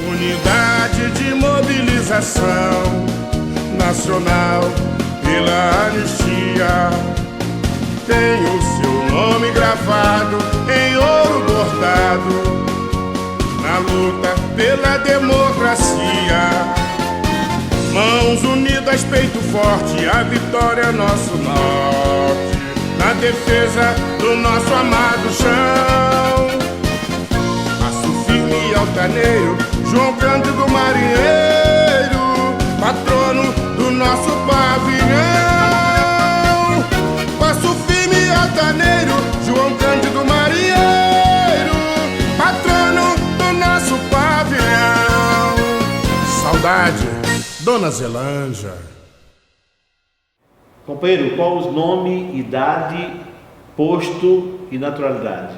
Unidade de mobilização nacional pela anistia tem o seu nome gravado em ouro bordado na luta pela democracia. Mãos unidas, peito forte, a vitória é nosso norte, na defesa do nosso amado chão. Passo firme e altaneiro, João Cândido Marinheiro, patrono do nosso pavilhão. Passo firme e altaneiro, João Cândido Marinheiro, patrono do nosso pavilhão. Saudade, Dona Zelanja. Companheiro, qual os nome, idade, posto e naturalidade?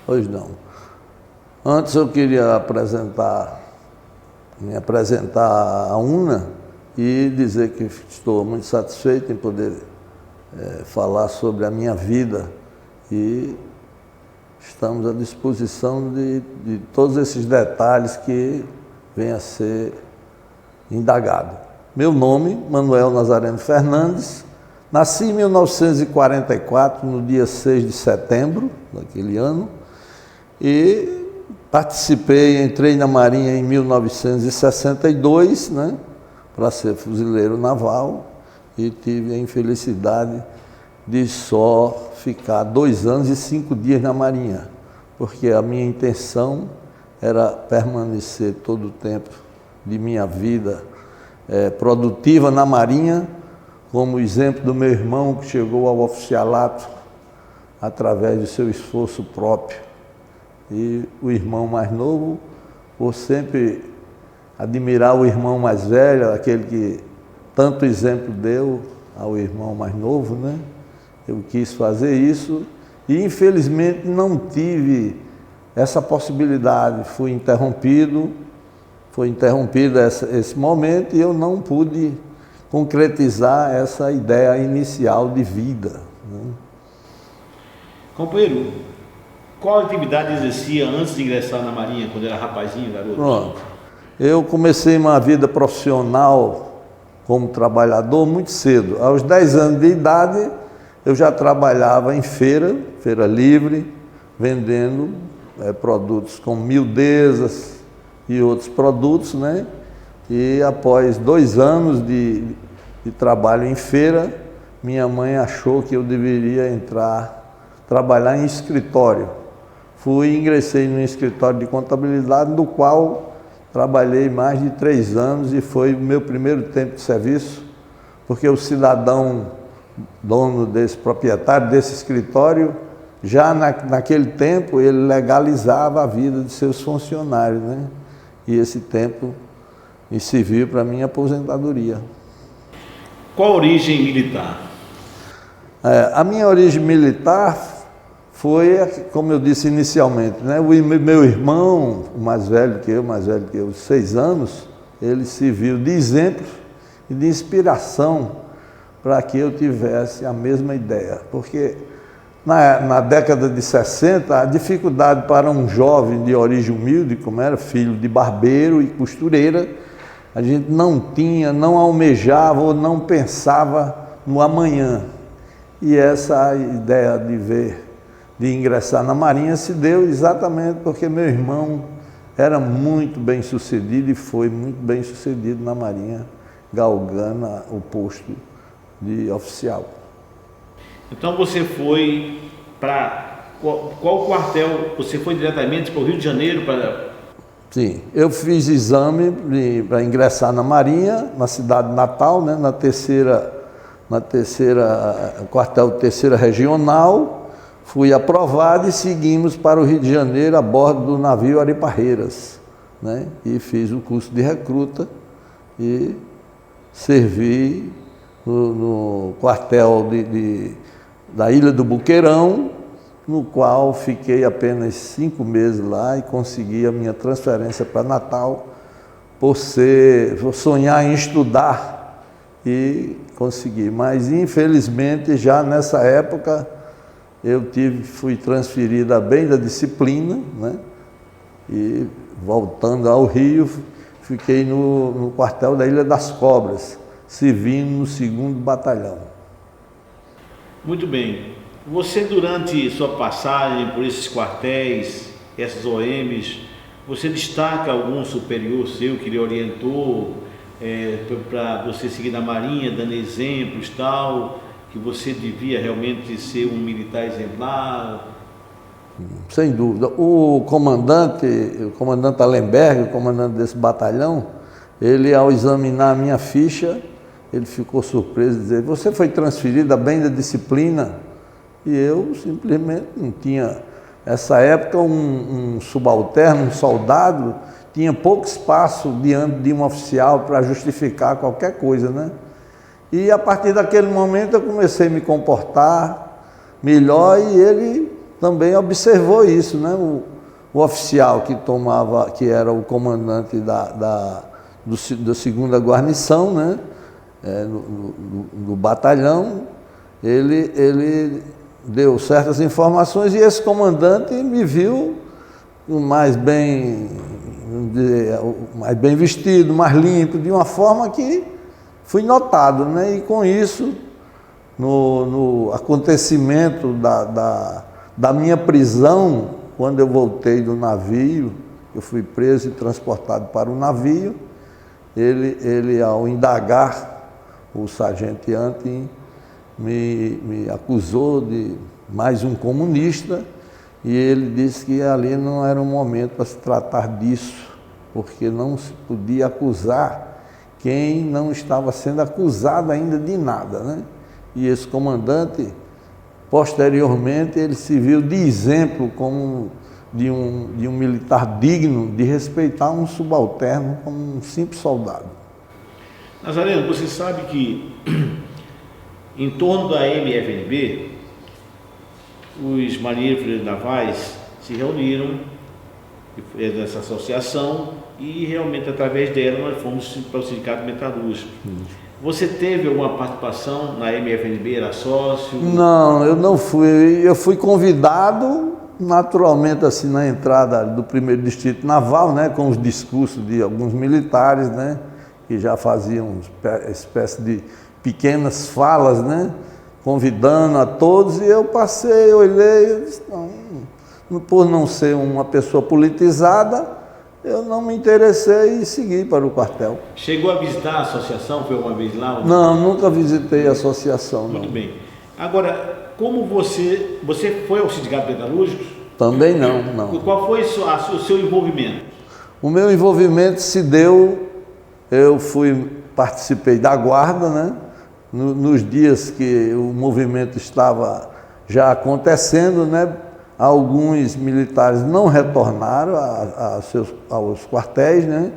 Pois não. Antes eu queria me apresentar à UNA e dizer que estou muito satisfeito em poder falar sobre a minha vida e estamos à disposição de todos esses detalhes que venham a ser indagado. Meu nome, Manuel Nazareno Fernandes, nasci em 1944, no dia 6 de setembro daquele ano, e entrei na Marinha em 1962, né, para ser fuzileiro naval, e tive a infelicidade de só ficar 2 anos e 5 dias na Marinha, porque a minha intenção era permanecer todo o tempo de minha vida produtiva na Marinha, como exemplo do meu irmão que chegou ao oficialato através do seu esforço próprio. E o irmão mais novo, por sempre admirar o irmão mais velho, aquele que tanto exemplo deu ao irmão mais novo, né? Eu quis fazer isso e infelizmente não tive essa possibilidade. Foi interrompido esse momento e eu não pude concretizar essa ideia inicial de vida, né? Companheiro, qual atividade exercia antes de ingressar na Marinha, quando era rapazinho, garoto? Pronto. Eu comecei uma vida profissional como trabalhador muito cedo. Aos 10 anos de idade, eu já trabalhava em feira livre, vendendo produtos como mildezas e outros produtos, né? E após 2 anos de trabalho em feira, minha mãe achou que eu deveria trabalhar em escritório. Ingressei no escritório de contabilidade, no qual trabalhei mais de 3 anos e foi o meu primeiro tempo de serviço, porque o cidadão dono proprietário desse escritório, já naquele tempo ele legalizava a vida de seus funcionários, né? E esse tempo me serviu para a minha aposentadoria. Qual a origem militar? A minha origem militar foi, como eu disse inicialmente, né? O meu irmão, mais velho que eu, 6 anos, ele serviu de exemplo e de inspiração para que eu tivesse a mesma ideia. Porque na década de 60, a dificuldade para um jovem de origem humilde, como era filho de barbeiro e costureira, a gente não almejava ou não pensava no amanhã. E essa ideia de ingressar na Marinha se deu exatamente porque meu irmão era muito bem sucedido e foi muito bem sucedido na Marinha, galgando o posto de oficial. Então você foi para qual quartel? Você foi diretamente para o Rio de Janeiro para... Sim, eu fiz exame para ingressar na Marinha, na cidade natal, né, quartel terceira regional, fui aprovado e seguimos para o Rio de Janeiro a bordo do navio Ariparreiras, né, e fiz o curso de recruta e servi no quartel da Ilha do Boqueirão, no qual fiquei apenas 5 meses lá e consegui a minha transferência para Natal, por sonhar em estudar e consegui. Mas infelizmente já nessa época fui transferido a bem da disciplina, né? E voltando ao Rio, fiquei no quartel da Ilha das Cobras, servindo no 2º Batalhão. Muito bem. Você, durante sua passagem por esses quartéis, essas OMs, você destaca algum superior seu que lhe orientou para você seguir na Marinha, dando exemplos tal, que você devia realmente ser um militar exemplar? Sem dúvida. O comandante Allenberg, o comandante desse batalhão, ele, ao examinar a minha ficha, ele ficou surpreso e dizer: você foi transferido a bem da disciplina? E eu simplesmente não tinha. Nessa época, um subalterno, um soldado, tinha pouco espaço diante de um oficial para justificar qualquer coisa, né? E a partir daquele momento eu comecei a me comportar melhor e ele também observou isso, né? O oficial que era o comandante da 2ª guarnição, né? Do batalhão, ele deu certas informações e esse comandante me viu mais bem vestido, mais limpo, de uma forma que fui notado, né? E com isso, no acontecimento da minha prisão, quando eu voltei do navio, eu fui preso e transportado para o navio, ele ao indagar, o sargento Antin me acusou de mais um comunista e ele disse que ali não era um momento para se tratar disso, porque não se podia acusar quem não estava sendo acusado ainda de nada, né? E esse comandante, posteriormente, ele se viu de exemplo como de um militar digno de respeitar um subalterno como um simples soldado. Nazareno, você sabe que em torno da MFNB, os marinheiros navais se reuniram nessa associação e realmente através dela nós fomos para o Sindicato Metalúrgico. Você teve alguma participação na MFNB, era sócio? Não, eu não fui. Eu fui convidado naturalmente assim na entrada do 1º Distrito Naval, né, com os discursos de alguns militares, né, que já faziam uma espécie de pequenas falas, né, convidando a todos, e eu passei, olhei, eu disse, não, por não ser uma pessoa politizada, eu não me interessei e segui para o quartel. Chegou a visitar a associação? Foi uma vez lá? Não, nunca visitei a associação. Muito não. bem. Agora, como você foi ao Sindicato Metalúrgico? Também não. Qual foi o seu envolvimento? O meu envolvimento se deu, participei da guarda, né? Nos dias que o movimento estava já acontecendo, né? Alguns militares não retornaram aos quartéis, né?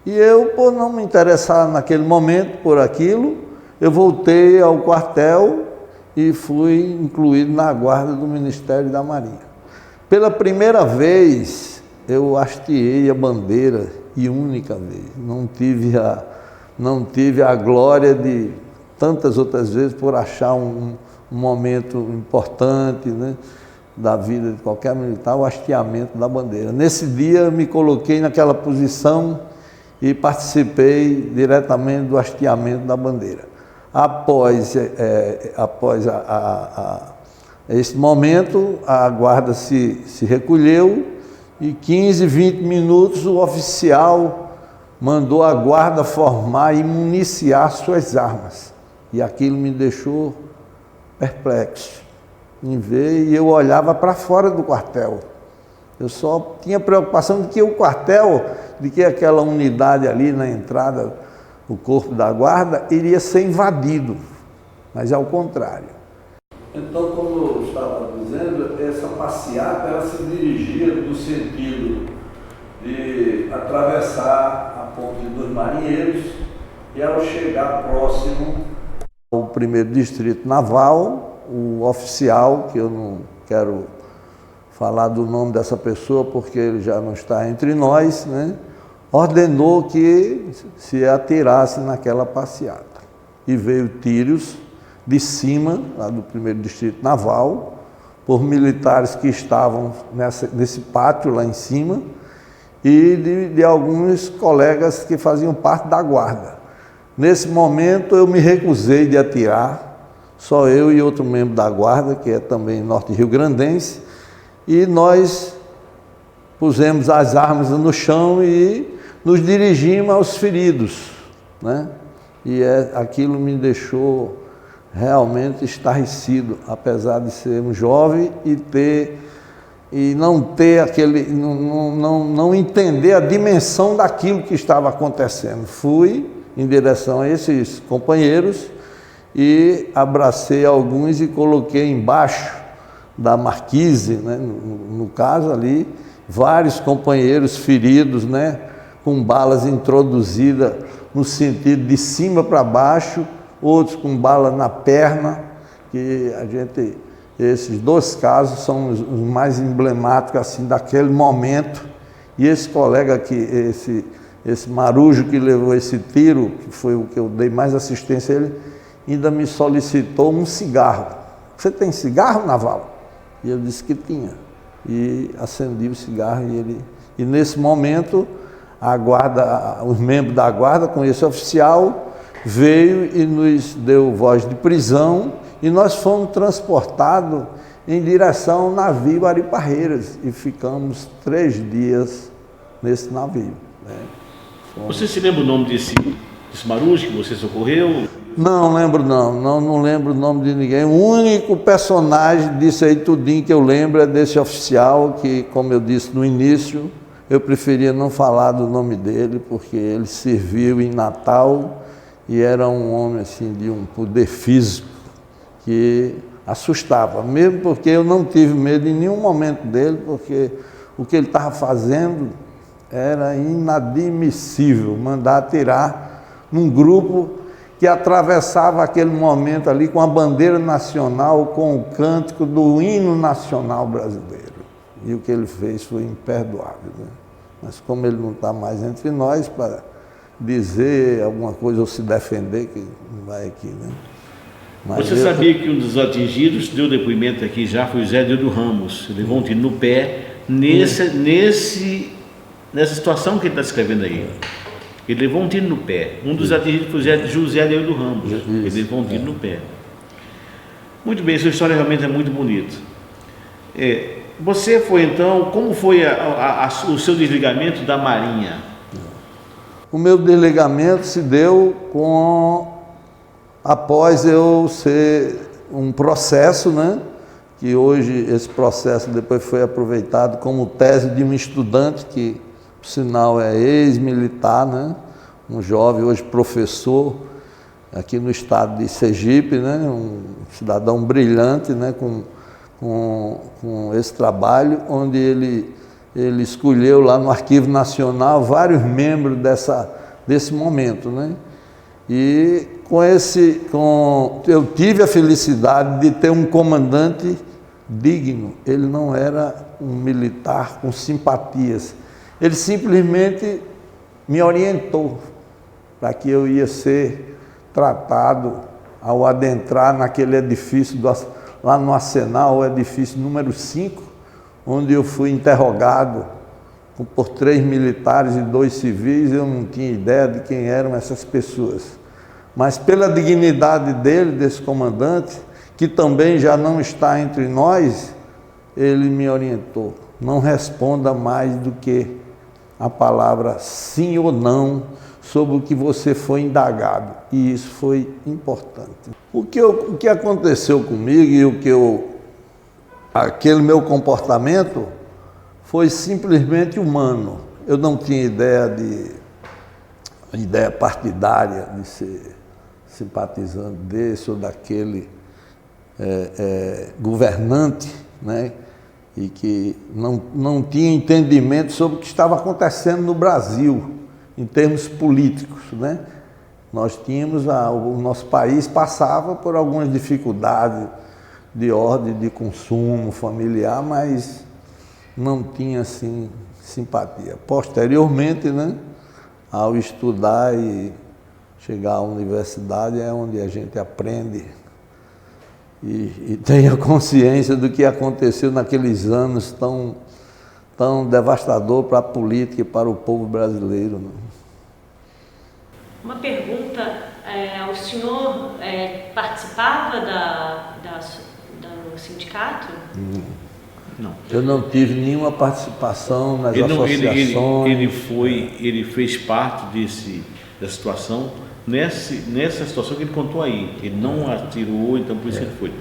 E eu, por não me interessar naquele momento por aquilo, eu voltei ao quartel e fui incluído na guarda do Ministério da Marinha. Pela primeira vez, eu hasteei a bandeira, e única vez. Não tive a glória de tantas outras vezes por achar um momento importante, né, da vida de qualquer militar, o hasteamento da bandeira. Nesse dia eu me coloquei naquela posição e participei diretamente do hasteamento da bandeira. Após esse momento, a guarda se recolheu e 15, 20 minutos o oficial mandou a guarda formar e municiar suas armas. E aquilo me deixou perplexo em ver, e eu olhava para fora do quartel. Eu só tinha preocupação de que o quartel, de que aquela unidade ali na entrada, o corpo da guarda, iria ser invadido, mas ao contrário. Então, como eu estava dizendo, essa passeata ela se dirigia no sentido de atravessar a Ponte dos Marinheiros e, ao chegar próximo ao 1º Distrito Naval, o oficial, que eu não quero falar do nome dessa pessoa porque ele já não está entre nós, né, ordenou que se atirasse naquela passeata. E veio tiros de cima, lá do 1º Distrito Naval, por militares que estavam nesse pátio lá em cima e de alguns colegas que faziam parte da guarda. Nesse momento eu me recusei de atirar, só eu e outro membro da guarda, que é também norte-riograndense, e nós pusemos as armas no chão e nos dirigimos aos feridos, né? E aquilo me deixou realmente estarrecido, apesar de sermos jovens e não ter aquele, não entender a dimensão daquilo que estava acontecendo. Fui em direção a esses companheiros e abracei alguns e coloquei embaixo da marquise, né, no caso ali, vários companheiros feridos, né, com balas introduzidas no sentido de cima para baixo, outros com bala na perna, que esses 2 casos são os mais emblemáticos assim daquele momento. E esse colega aqui, esse marujo que levou esse tiro, que foi o que eu dei mais assistência a ele, ainda me solicitou um cigarro. Você tem cigarro, Naval? E eu disse que tinha. E acendi o cigarro e nesse momento a guarda, os membros da guarda com esse oficial veio e nos deu voz de prisão e nós fomos transportados em direção ao navio Ariparreiras e ficamos 3 dias nesse navio, né? Você se lembra o nome desse marujo que você socorreu? Não lembro não lembro o nome de ninguém. O único personagem disso aí tudinho que eu lembro é desse oficial que, como eu disse no início, eu preferia não falar do nome dele, porque ele serviu em Natal e era um homem assim de um poder físico que assustava, mesmo porque eu não tive medo em nenhum momento dele, porque o que ele estava fazendo era inadmissível, mandar atirar num grupo que atravessava aquele momento ali com a bandeira nacional, com o cântico do hino nacional brasileiro. E o que ele fez foi imperdoável, né? Mas como ele não está mais entre nós para dizer alguma coisa ou se defender, que não vai aqui, né? Mas você sabia que um dos atingidos deu depoimento aqui já foi o Zé Deodo Ramos. Ele levou um tiro no pé nessa situação que ele está descrevendo aí. Ele levou um tiro no pé. Um dos atingidos foi o José Deodo Ramos. Ele levou um tiro no pé. Muito bem, sua história realmente é muito bonita. Você foi então, como foi o seu desligamento da Marinha? O meu desligamento se deu após eu ser um processo, né? Que hoje esse processo depois foi aproveitado como tese de um estudante que, por sinal, é ex-militar, né? Um jovem, hoje professor, aqui no estado de Sergipe, né? Um cidadão brilhante, né? Com esse trabalho, onde ele escolheu lá no Arquivo Nacional vários membros desse momento, né? E eu tive a felicidade de ter um comandante digno. Ele não era um militar com simpatias. Ele simplesmente me orientou para que eu ia ser tratado ao adentrar naquele edifício lá no Arsenal, o edifício número 5, onde eu fui interrogado por 3 militares e 2 civis. Eu não tinha ideia de quem eram essas pessoas. Mas pela dignidade desse comandante, que também já não está entre nós, ele me orientou: não responda mais do que a palavra sim ou não sobre o que você foi indagado. E isso foi importante. O que aconteceu comigo e aquele meu comportamento foi simplesmente humano. Eu não tinha ideia partidária de ser simpatizante desse ou daquele governante, né? E que não tinha entendimento sobre o que estava acontecendo no Brasil, em termos políticos, né? Nós tínhamos, o nosso país passava por algumas dificuldades de ordem de consumo familiar, mas não tinha, assim, simpatia. Posteriormente, né, ao estudar e chegar à universidade, é onde a gente aprende e tem a consciência do que aconteceu naqueles anos tão devastador para a política e para o povo brasileiro, né? Uma pergunta, o senhor participava do sindicato? Não. Eu não tive nenhuma participação nas associações. Ele fez parte da situação, nessa situação que ele contou aí. Ele não atirou, então por isso que ele foi.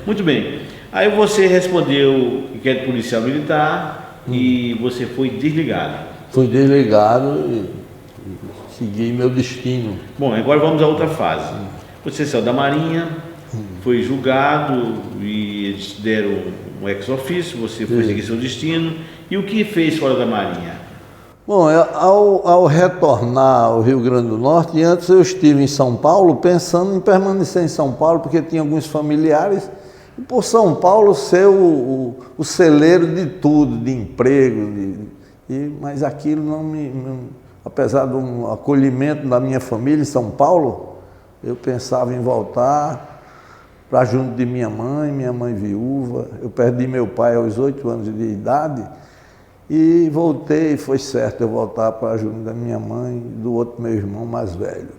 Muito bem. Aí você respondeu que é policial militar e você foi desligado. Fui desligado e segui meu destino. Bom, agora vamos a outra fase. Você saiu da Marinha, foi julgado e eles deram um ex-ofício, você foi seguir seu destino. E o que fez fora da Marinha? Bom, ao retornar ao Rio Grande do Norte, antes eu estive em São Paulo pensando em permanecer em São Paulo, porque tinha alguns familiares, e por São Paulo ser o celeiro de tudo, de emprego, mas aquilo apesar do acolhimento da minha família em São Paulo, eu pensava em voltar para junto de minha mãe viúva. Eu perdi meu pai aos 8 anos de idade e voltei, foi certo eu voltar para junto da minha mãe e do outro meu irmão mais velho.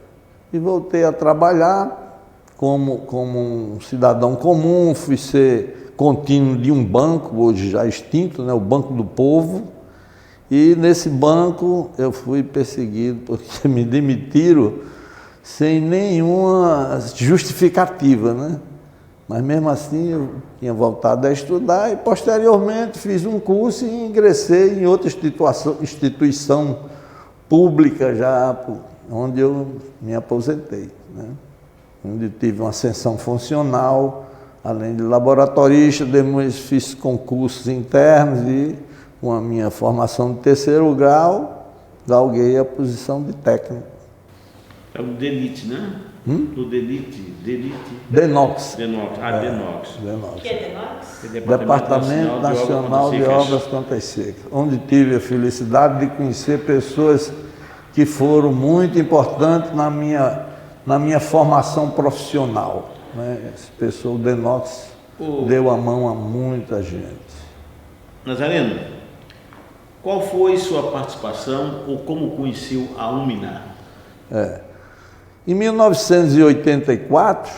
E voltei a trabalhar como um cidadão comum, fui ser contínuo de um banco, hoje já extinto, né, o Banco do Povo. E nesse banco eu fui perseguido porque me demitiram sem nenhuma justificativa, né? Mas mesmo assim eu tinha voltado a estudar e posteriormente fiz um curso e ingressei em outra instituição pública já, onde eu me aposentei, né? Onde tive uma ascensão funcional, além de laboratorista, depois fiz concursos internos e com a minha formação de 3º grau, galguei a posição de técnico. É o DENIT, né? Do DENIT. DENOX. DENOX. DENOX. O que é DENOX? Departamento Nacional de Obras Contas Secas, onde tive a felicidade de conhecer pessoas que foram muito importantes na minha formação profissional, né? Essa pessoa, o DENOX, deu a mão a muita gente. Nazareno, qual foi sua participação ou como conheceu a UMINAR? Em 1984,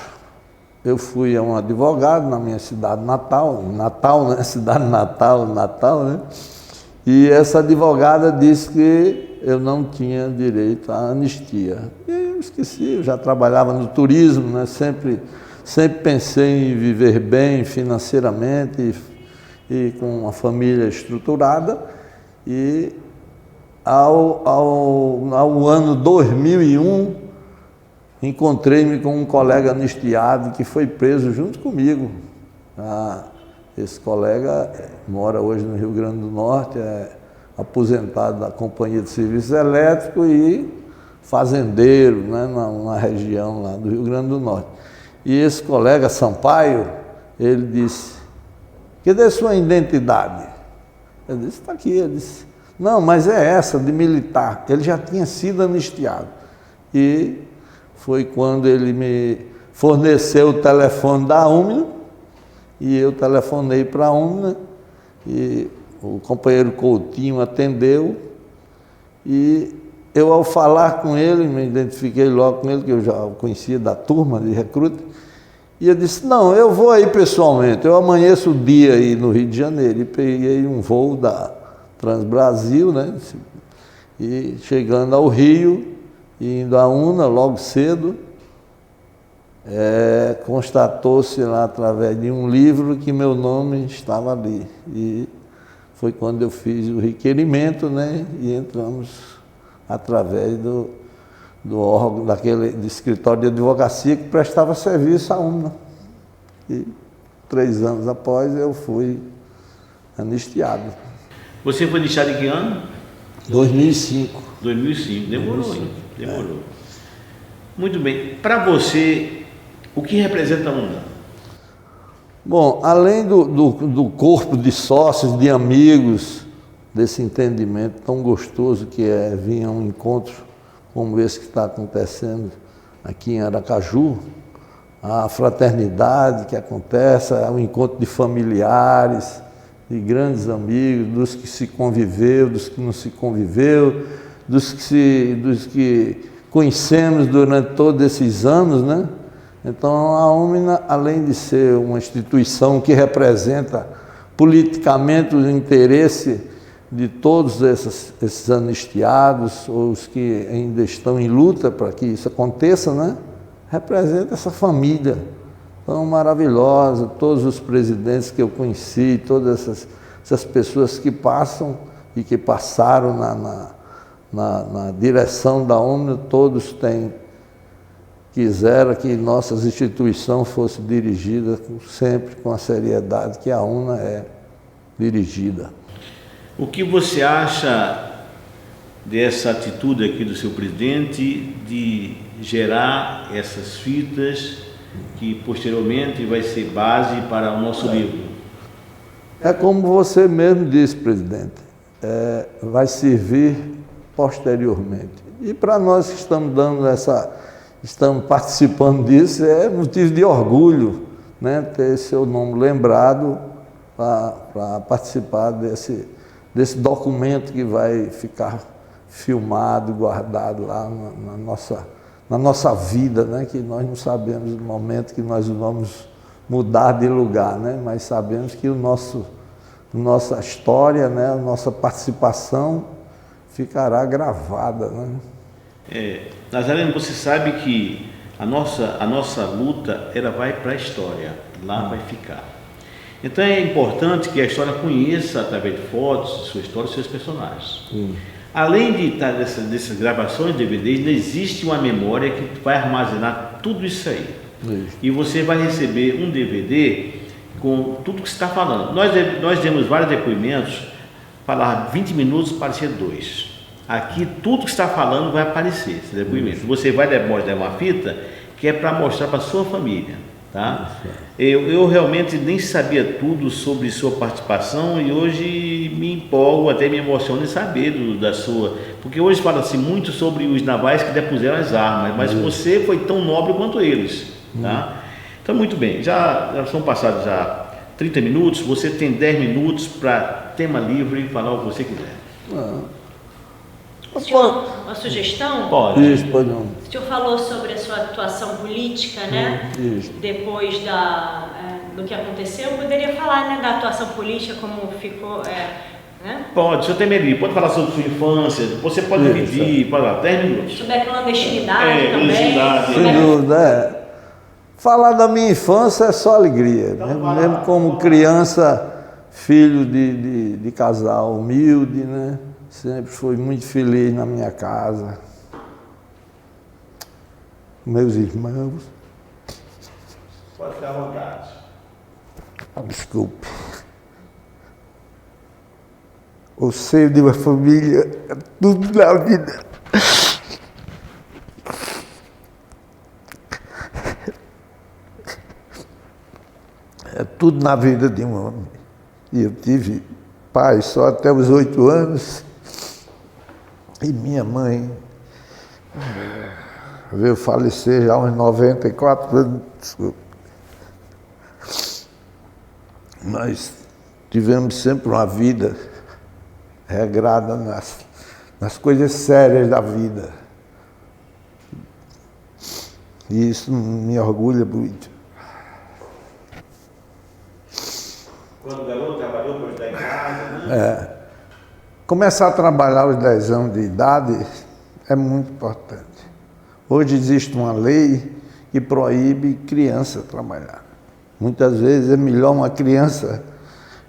eu fui a um advogado na minha cidade natal, né? Cidade natal, né? E essa advogada disse que eu não tinha direito à anistia. E eu esqueci, eu já trabalhava no turismo, né? Sempre pensei em viver bem financeiramente e com uma família estruturada. E ao ano 2001, encontrei-me com um colega anistiado que foi preso junto comigo. Esse colega mora hoje no Rio Grande do Norte, é aposentado da Companhia de Serviços Elétricos e fazendeiro, né, na região lá do Rio Grande do Norte. E esse colega Sampaio, ele disse: cadê sua identidade? Eu disse: está aqui. Ele disse: não, mas é essa, de militar. Ele já tinha sido anistiado. E foi quando ele me forneceu o telefone da UMINA, e eu telefonei para a UMINA, e o companheiro Coutinho atendeu, e eu, ao falar com ele, me identifiquei logo com ele, que eu já o conhecia da turma de recruta, e eu disse: não, eu vou aí pessoalmente, eu amanheço o dia aí no Rio de Janeiro. E peguei um voo da Transbrasil, né? E chegando ao Rio, e indo à UNA logo cedo, constatou-se lá através de um livro que meu nome estava ali. E foi quando eu fiz o requerimento, né? E entramos através do órgão, do escritório de advocacia que prestava serviço à UNA. E 3 anos após eu fui anistiado. Você foi anistiado em que ano? 2005. 2005, demorou, hein? Demorou. Muito bem. Para você, o que representa a UNA? Bom, além do corpo de sócios, de amigos, desse entendimento tão gostoso que é vir a um encontro como esse que está acontecendo aqui em Aracaju, a fraternidade que acontece, o encontro de familiares, de grandes amigos, dos que se conviveu, dos que não se conviveu, dos que conhecemos durante todos esses anos, né? Então a UMINA, além de ser uma instituição que representa politicamente o interesse de todos esses anistiados, ou os que ainda estão em luta para que isso aconteça, né? Representa essa família tão maravilhosa, todos os presidentes que eu conheci, todas essas pessoas que passam e que passaram na direção da UMINA, todos quiseram que nossas instituições fossem dirigidas sempre com a seriedade que a UNA é dirigida. O que você acha dessa atitude aqui do seu presidente de gerar essas fitas que posteriormente vai ser base para o nosso livro? É como você mesmo disse, presidente, vai servir posteriormente. E para nós que estamos participando disso, é motivo de orgulho, né, ter seu nome lembrado para participar desse documento que vai ficar filmado, guardado lá na nossa vida, né, que nós não sabemos o momento que nós vamos mudar de lugar, né, mas sabemos que nossa história, né, a nossa participação ficará gravada, né? Nazareno, você sabe que a nossa luta ela vai para a história, lá vai ficar. Então é importante que a história conheça, através de fotos, sua história e seus personagens. Além de estar dessas gravações de DVDs, existe uma memória que vai armazenar tudo isso aí. E você vai receber um DVD com tudo que você está falando. Nós demos vários depoimentos, falar 20 minutos, parecia 2. Aqui tudo que está falando vai aparecer, esse depoimento. Você vai demorar uma fita que é para mostrar para a sua família, tá? Eu realmente nem sabia tudo sobre sua participação e hoje me empolgo, até me emociono em saber da sua... Porque hoje fala-se muito sobre os navais que depuseram as armas, mas você foi tão nobre quanto eles, tá? Então, muito bem, já são passados já 30 minutos, você tem 10 minutos para tema livre e falar o que você quiser. Senhor, uma sugestão? Pode. Isso, pode não. O senhor falou sobre a sua atuação política, né? Isso. Depois do que aconteceu, poderia falar, né, da atuação política, como ficou, né? Pode, o senhor tem medo, pode falar sobre sua infância, você pode dividir, pode falar 10 minutos. Sobre a clandestinidade também. Clandestinidade. Sem dúvida, Falar da minha infância é só alegria, mesmo como criança, filho de casal humilde, né? Sempre fui muito feliz na minha casa. Meus irmãos. Pode ficar à vontade. Desculpe. O seio de uma família é tudo na vida. É tudo na vida de um homem. E eu tive pai só até os 8 anos. E minha mãe veio falecer já aos 94 anos. Desculpa. Nós tivemos sempre uma vida regrada nas coisas sérias da vida. E isso me orgulha muito. Quando o garoto trabalhou para ajudar em casa, né? Começar a trabalhar aos 10 anos de idade é muito importante. Hoje existe uma lei que proíbe criança trabalhar. Muitas vezes é melhor uma criança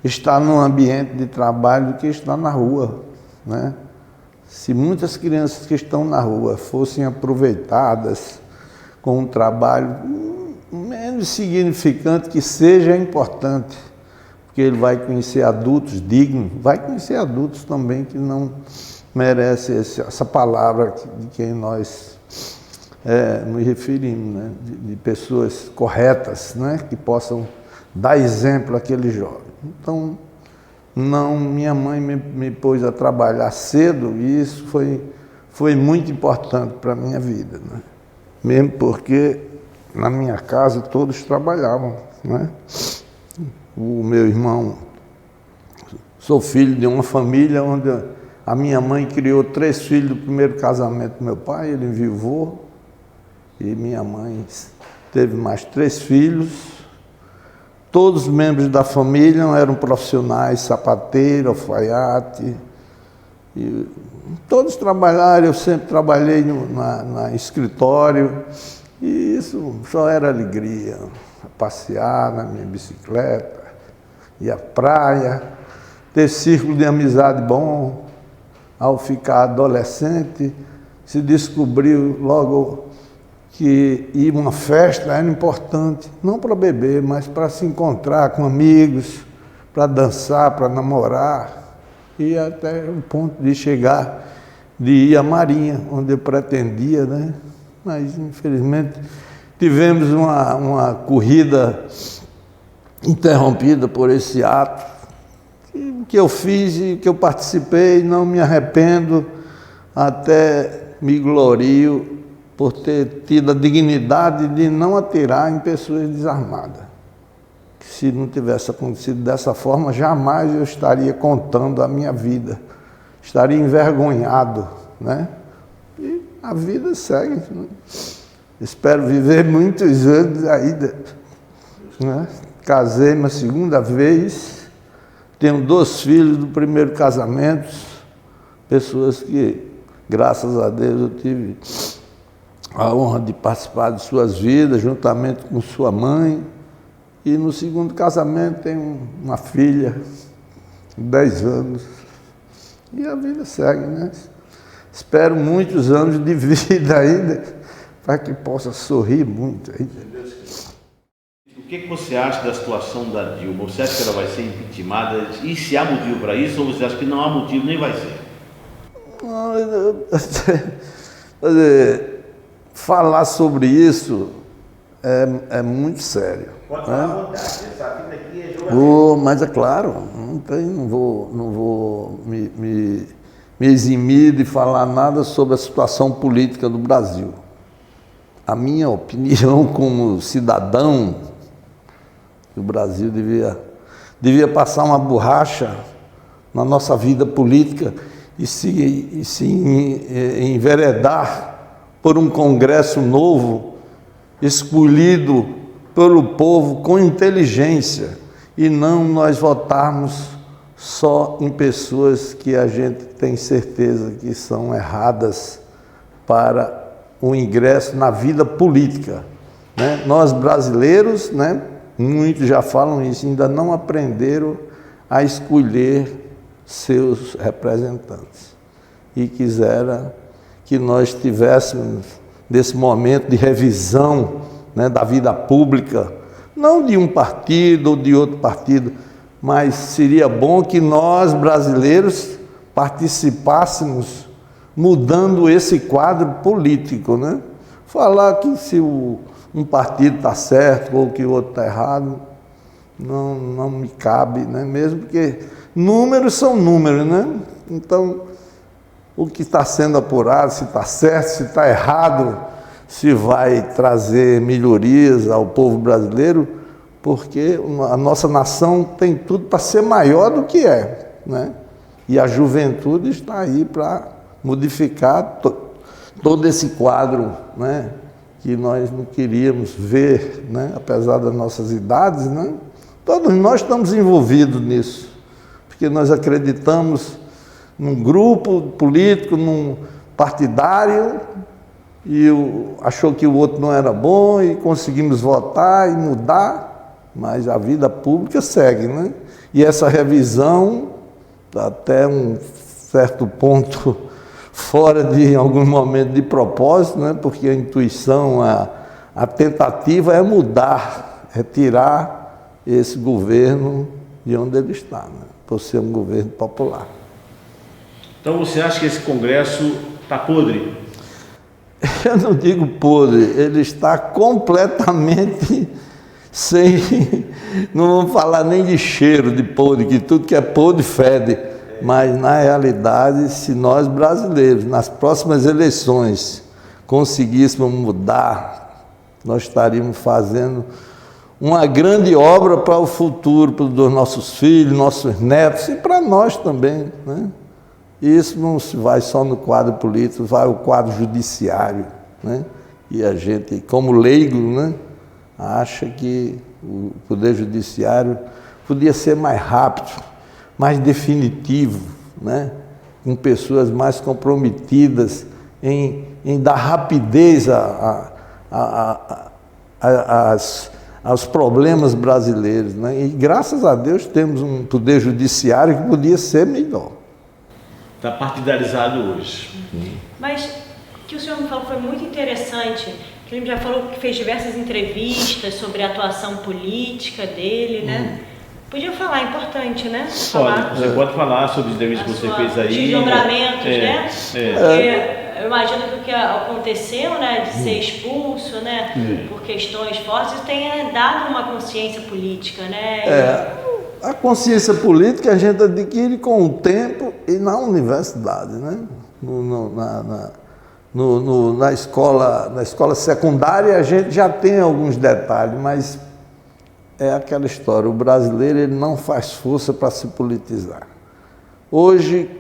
estar num ambiente de trabalho do que estar na rua, né? Se muitas crianças que estão na rua fossem aproveitadas com um trabalho menos significante que seja, é importante, porque ele vai conhecer adultos dignos, vai conhecer adultos também que não merecem essa palavra de quem nós nos referimos, né? De pessoas corretas, né? Que possam dar exemplo àquele jovem. Então, minha mãe me pôs a trabalhar cedo e isso foi muito importante para a minha vida, né? Mesmo porque na minha casa todos trabalhavam, né? O meu irmão, sou filho de uma família onde a minha mãe criou 3 filhos do primeiro casamento do meu pai, ele enviuvou, e minha mãe teve mais 3 filhos. Todos os membros da família eram profissionais, sapateiro, alfaiate, e todos trabalharam, eu sempre trabalhei na escritório, e isso só era alegria, passear na minha bicicleta, ir à praia, ter círculo de amizade bom. Ao ficar adolescente, se descobriu logo que ir a uma festa era importante, não para beber, mas para se encontrar com amigos, para dançar, para namorar, e até o ponto de chegar, de ir à Marinha, onde eu pretendia, né? Mas, infelizmente, tivemos uma corrida interrompida por esse ato, que eu fiz e que eu participei, não me arrependo, até me glorio por ter tido a dignidade de não atirar em pessoas desarmadas. Se não tivesse acontecido dessa forma, jamais eu estaria contando a minha vida, estaria envergonhado, né? E a vida segue, né? Espero viver muitos anos ainda, né? Casei uma segunda vez, tenho 2 filhos do primeiro casamento, pessoas que, graças a Deus, eu tive a honra de participar de suas vidas, juntamente com sua mãe. E no segundo casamento tenho uma filha, de 10 anos. E a vida segue, né? Espero muitos anos de vida ainda, para que possa sorrir muito ainda. O que você acha da situação da Dilma? Você acha que ela vai ser impeachmentada? E se há motivo para isso, ou você acha que não há motivo, nem vai ser? Falar sobre isso é muito sério. Pode falar à vontade, essa vida aqui é jogo. Mas é claro, não vou me eximir de falar nada sobre a situação política do Brasil. A minha opinião como cidadão, o Brasil devia passar uma borracha na nossa vida política e se enveredar por um Congresso novo, escolhido pelo povo com inteligência, e não nós votarmos só em pessoas que a gente tem certeza que são erradas para o ingresso na vida política, né? Nós brasileiros, né, muitos já falam isso, ainda não aprenderam a escolher seus representantes. E quisera que nós tivéssemos, nesse momento de revisão, né, da vida pública, não de um partido ou de outro partido, mas seria bom que nós, brasileiros, participássemos mudando esse quadro político, né? Falar que se um partido está certo ou que o outro está errado, não me cabe, né? Mesmo porque números são números, né? Então, o que está sendo apurado, se está certo, se está errado, se vai trazer melhorias ao povo brasileiro, porque a nossa nação tem tudo para ser maior do que é, né? E a juventude está aí para modificar todo esse quadro, né, que nós não queríamos ver, né, apesar das nossas idades, né? Todos nós estamos envolvidos nisso, porque nós acreditamos num grupo político, num partidário, e achou que o outro não era bom e conseguimos votar e mudar, mas a vida pública segue, né? E essa revisão, até um certo ponto, fora de algum momento de propósito, né? Porque a intuição, a tentativa é mudar, é tirar esse governo de onde ele está, né? Por ser um governo popular. Então você acha que esse Congresso está podre? Eu não digo podre, ele está completamente sem, não vamos falar nem de cheiro de podre, que tudo que é podre fede, mas na realidade, se nós brasileiros, nas próximas eleições, conseguíssemos mudar, nós estaríamos fazendo uma grande obra para o futuro, para os nossos filhos, nossos netos e para nós também, né? E isso não se vai só no quadro político, vai o quadro judiciário, né? E a gente, como leigo, né, acha que o Poder Judiciário podia ser mais rápido, mais definitivo, né? Com pessoas mais comprometidas em dar rapidez aos problemas brasileiros, né? E graças a Deus temos um Poder Judiciário que podia ser melhor. Está partidarizado hoje. Mas o que o senhor me falou foi muito interessante, que ele já falou que fez diversas entrevistas sobre a atuação política dele, né? Podia falar, é importante, né? Pode, você pode falar sobre as entrevistas que você fez aí. Os desdobramentos, né? Porque eu imagino que o que aconteceu, né, de ser expulso, né, por questões fortes, isso tenha dado uma consciência política, né? A consciência política a gente adquire com o tempo e na universidade, né? Na escola secundária a gente já tem alguns detalhes, mas é aquela história, o brasileiro ele não faz força para se politizar. Hoje,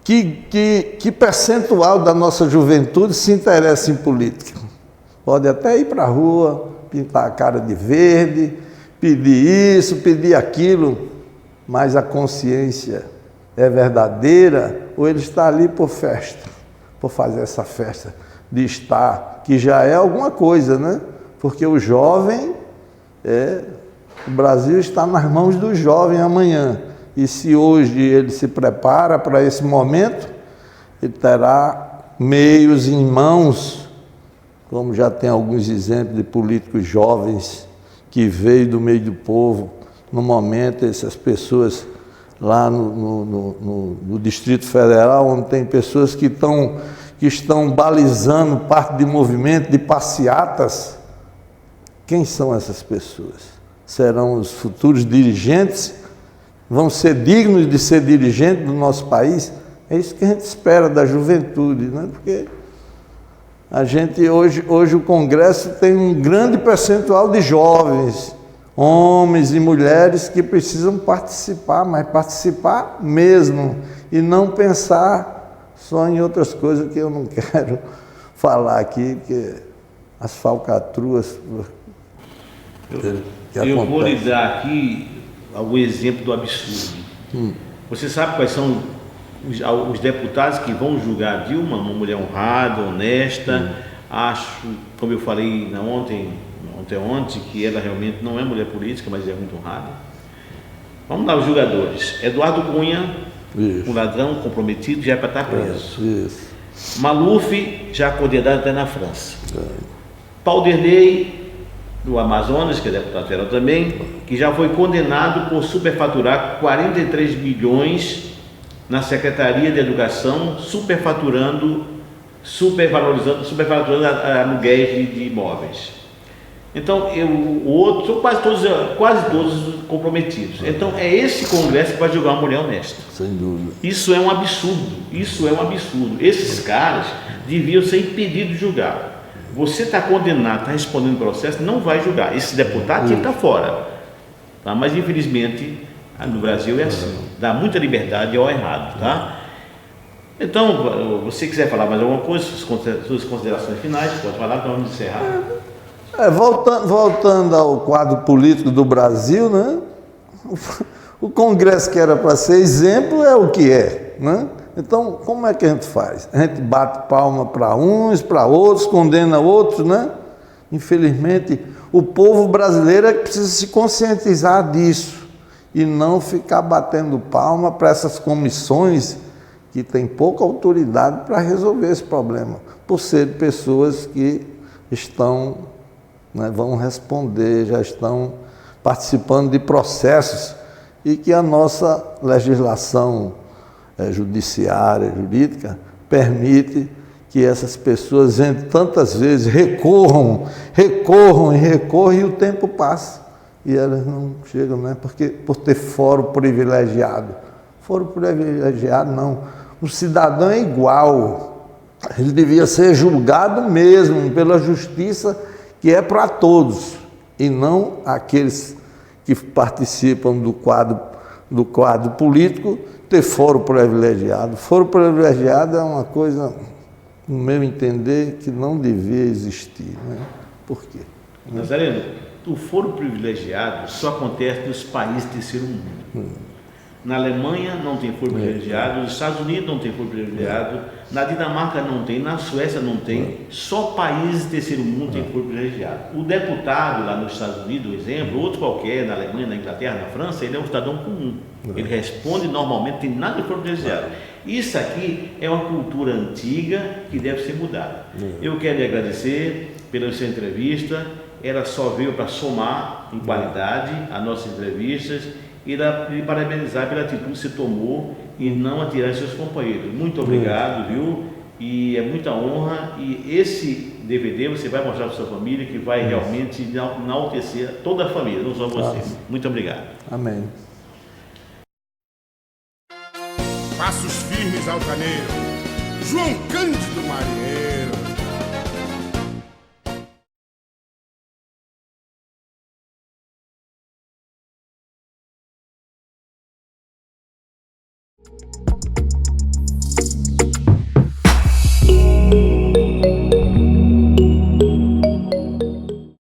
que percentual da nossa juventude se interessa em política? Pode até ir para a rua, pintar a cara de verde, pedir isso, pedir aquilo, mas a consciência é verdadeira ou ele está ali por festa, por fazer essa festa de estar, que já é alguma coisa, né? Porque o jovem, o Brasil está nas mãos do jovem amanhã, e se hoje ele se prepara para esse momento, ele terá meios em mãos, como já tem alguns exemplos de políticos jovens que veio do meio do povo, no momento, essas pessoas lá no Distrito Federal, onde tem pessoas que estão balizando parte de movimento, de passeatas. Quem são essas pessoas? Serão os futuros dirigentes? Vão ser dignos de ser dirigentes do nosso país? É isso que a gente espera da juventude, né? Porque a gente hoje o Congresso tem um grande percentual de jovens, homens e mulheres que precisam participar, mas participar mesmo, e não pensar só em outras coisas que eu não quero falar aqui, que as falcatruas eu vou lhe dar aqui algum exemplo do absurdo. Você sabe quais são os deputados que vão julgar Dilma, uma mulher honrada, honesta? Acho, como eu falei ontem, que ela realmente não é mulher política, mas é muito honrada. Vamos lá, os julgadores. Eduardo Cunha, um ladrão comprometido, já é para estar preso. Maluf, já condenado até na França. Pauderley, do Amazonas, que é deputado federal também, que já foi condenado por superfaturar 43 milhões na Secretaria de Educação, superfaturando aluguéis de imóveis. Então, o outro, são quase todos comprometidos. Então, é esse Congresso que vai julgar uma mulher honesta. Sem dúvida. Isso é um absurdo. Esses caras deviam ser impedidos de julgar. Você está condenado, está respondendo o processo, não vai julgar. Esse deputado tinha que estar fora. Tá? Mas, infelizmente, no Brasil é assim. Dá muita liberdade ao errado. Tá? Então, você quiser falar mais alguma coisa, suas considerações finais, pode falar, então vamos encerrar. Voltando ao quadro político do Brasil, né? O Congresso que era para ser exemplo é o que é, né? Então, como é que a gente faz? A gente bate palma para uns, para outros, condena outros, né? Infelizmente, o povo brasileiro é que precisa se conscientizar disso e não ficar batendo palma para essas comissões que têm pouca autoridade para resolver esse problema, por ser pessoas que estão, né, vão responder, já estão participando de processos e que a nossa legislação judiciária, jurídica, permite que essas pessoas tantas vezes recorram e o tempo passa e elas não chegam, não é porque por ter foro privilegiado. Foro privilegiado não, o cidadão é igual, ele devia ser julgado mesmo pela justiça que é para todos e não aqueles que participam do quadro político ter foro privilegiado. Foro privilegiado é uma coisa, no meu entender, que não devia existir, né? Por quê? Nazareno, o foro privilegiado só acontece nos países do terceiro mundo. Na Alemanha não tem foro privilegiado, nos Estados Unidos não tem foro privilegiado, na Dinamarca não tem, na Suécia não tem, só países do terceiro mundo tem foro privilegiado. O deputado lá nos Estados Unidos, exemplo, outro qualquer, na Alemanha, na Inglaterra, na França, ele é um cidadão comum. Ele responde normalmente, tem nada de foro privilegiado. Isso aqui é uma cultura antiga que deve ser mudada. Eu quero lhe agradecer pela sua entrevista, ela só veio para somar em qualidade as nossas entrevistas e lhe parabenizar pela atitude que você tomou e não atirar seus companheiros. Muito obrigado, viu? E é muita honra. E esse DVD você vai mostrar para sua família, que vai realmente enaltecer toda a família, não só você. Muito obrigado. Amém. Passos firmes altaneiro, João Cândido Marinheiro.